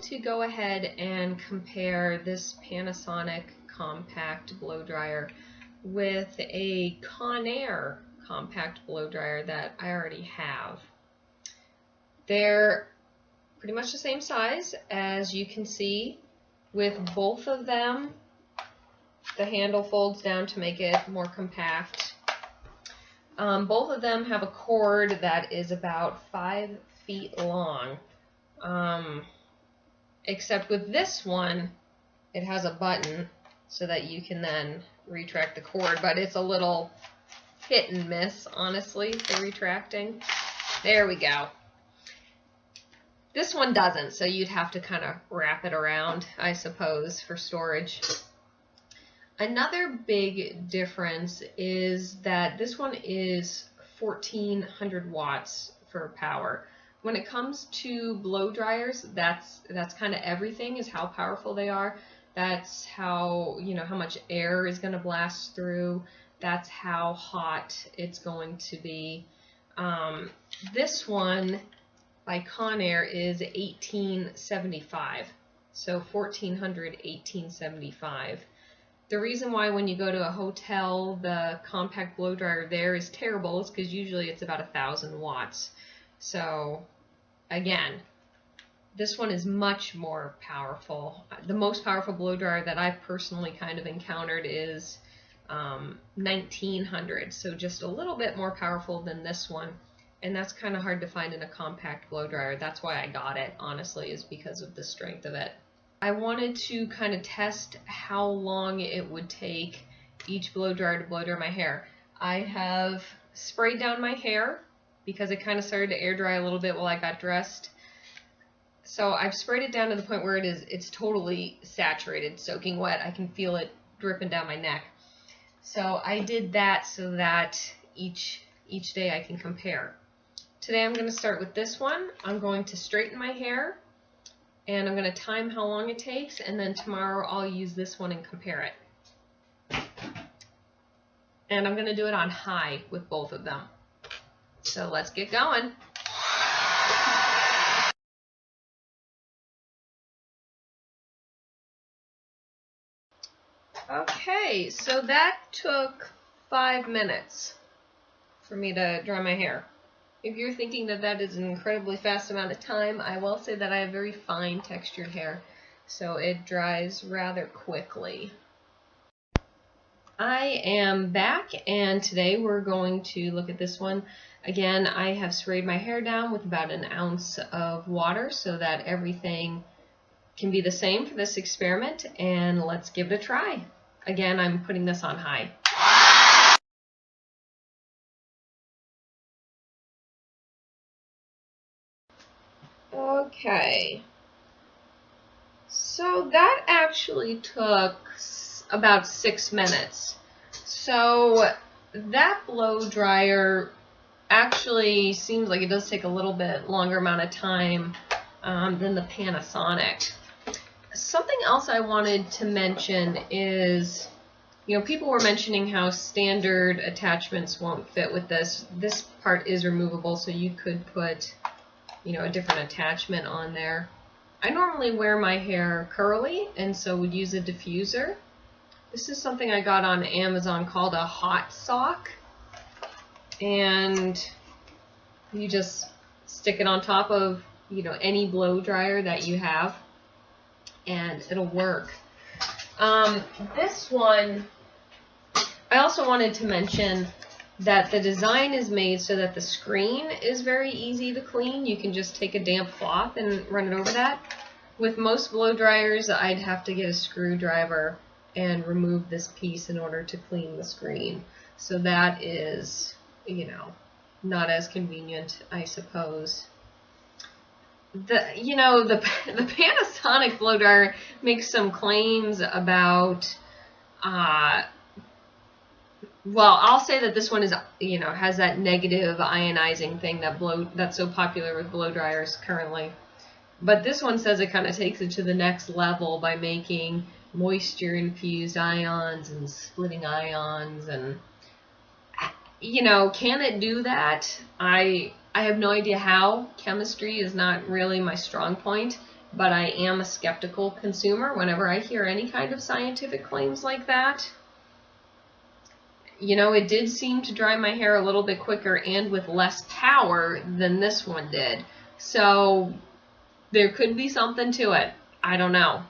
to go ahead and compare this Panasonic compact blow dryer with a Conair compact blow dryer that I already have. They're pretty much the same size, as you can see. With both of them, the handle folds down to make it more compact. Both of them have a cord that is about 5 feet long. Except with this one, it has a button so that you can then retract the cord, but it's a little hit and miss, honestly, the retracting. There we go. This one doesn't, so you'd have to kind of wrap it around, I suppose, for storage. Another big difference is that this one is 1400 watts for power. When it comes to blow dryers, that's kind of everything, is how powerful they are. That's how, how much air is going to blast through. That's how hot it's going to be. This one by Conair is 1875, so 1400, 1875. The reason why when you go to a hotel, the compact blow dryer there is terrible is because usually it's about 1000 watts. So again, this one is much more powerful. The most powerful blow dryer that I've personally kind of encountered is 1900, so just a little bit more powerful than this one. And that's kind of hard to find in a compact blow dryer. That's why I got it, honestly, is because of the strength of it. I wanted to kind of test how long it would take each blow dryer to blow dry my hair. I have sprayed down my hair because it kind of started to air dry a little bit while I got dressed. So I've sprayed it down to the point where it's totally saturated, soaking wet. I can feel it dripping down my neck. So I did that so that each day I can compare. Today I'm going to start with this one. I'm going to straighten my hair, and I'm going to time how long it takes, and then tomorrow I'll use this one and compare it. And I'm going to do it on high with both of them. So let's get going. Okay, so that took 5 minutes for me to dry my hair. If you're thinking that that is an incredibly fast amount of time, I will say that I have very fine textured hair, so it dries rather quickly. I am back, and today we're going to look at this one. Again, I have sprayed my hair down with about 1 ounce of water so that everything can be the same for this experiment, and let's give it a try. Again, I'm putting this on high. Okay, so that actually took about 6 minutes. So that blow dryer actually seems like it does take a little bit longer amount of time than the Panasonic. Something else I wanted to mention is, people were mentioning how standard attachments won't fit with this. This part is removable, so you could put a different attachment on there. I normally wear my hair curly and so would use a diffuser. This is something I got on Amazon called a hot sock, and you just stick it on top of any blow dryer that you have and it'll work. This one, I also wanted to mention that the design is made so that the screen is very easy to clean. You can just take a damp cloth and run it over that. With most blow dryers, I'd have to get a screwdriver and remove this piece in order to clean the screen. So that is, not as convenient, I suppose. The Panasonic blow dryer makes some claims about, well, I'll say that this one is, has that negative ionizing thing that's so popular with blow dryers currently. But this one says it kind of takes it to the next level by making moisture-infused ions and splitting ions, and can it do that? I have no idea how. Chemistry is not really my strong point, but I am a skeptical consumer whenever I hear any kind of scientific claims like that. You know, it did seem to dry my hair a little bit quicker and with less power than this one did. So there could be something to it. I don't know.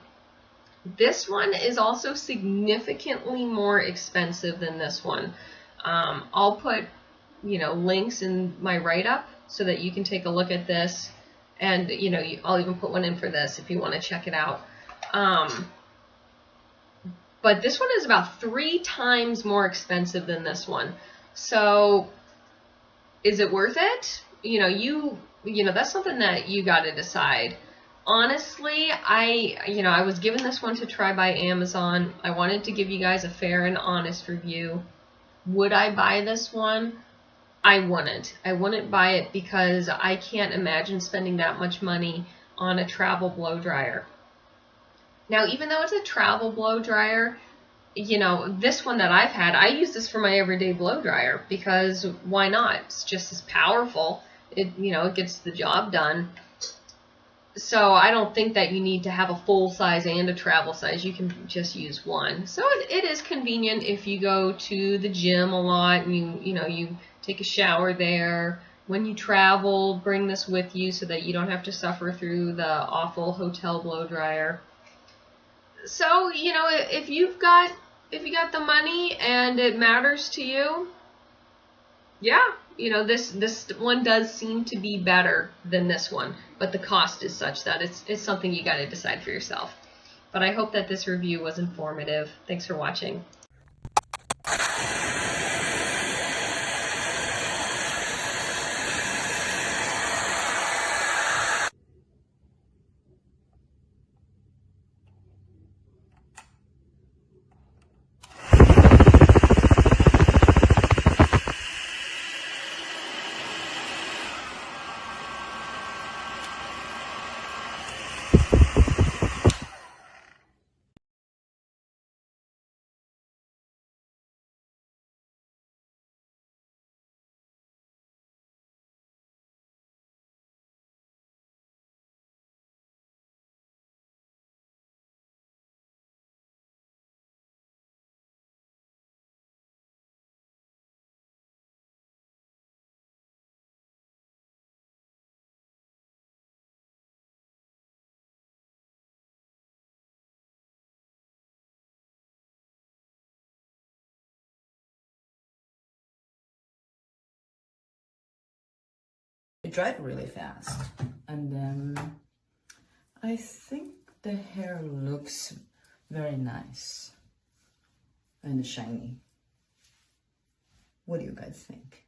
This one is also significantly more expensive than this one. I'll put, links in my write-up so that you can take a look at this. And, I'll even put one in for this if you want to check it out. But this one is about 3 times more expensive than this one. So is it worth it? That's something that you got to decide. Honestly, I was given this one to try by Amazon. I wanted to give you guys a fair and honest review. Would I buy this one? I wouldn't. I wouldn't buy it because I can't imagine spending that much money on a travel blow dryer. Now, even though it's a travel blow dryer, this one that I've had, I use this for my everyday blow dryer because why not? It's just as powerful. It gets the job done. So I don't think that you need to have a full size and a travel size. You can just use one. So it is convenient if you go to the gym a lot and you take a shower there. When you travel, bring this with you so that you don't have to suffer through the awful hotel blow dryer. So, if you got the money and it matters to you, yeah, this one does seem to be better than this one, but the cost is such that it's something you got to decide for yourself. But I hope that this review was informative. Thanks for watching. It dried really fast, and I think the hair looks very nice and shiny. What do you guys think?